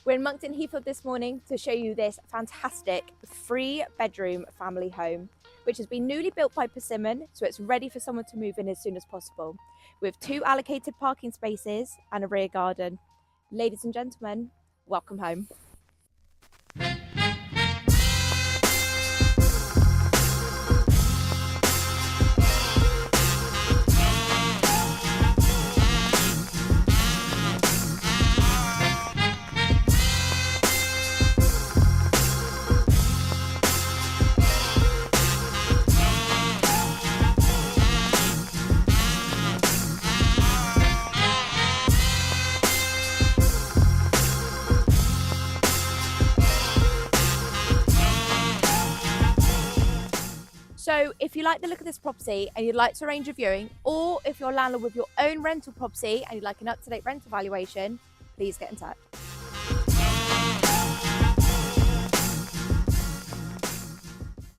We're in Monkton Heathfield this morning to show you this fantastic 3-bedroom family home, which has been newly built by Persimmon, so it's ready for someone to move in as soon as possible, with 2 allocated parking spaces and a rear garden. Ladies and gentlemen, welcome home. So if you like the look of this property and you'd like to arrange a viewing, or if you're a landlord with your own rental property and you'd like an up-to-date rental valuation, please get in touch.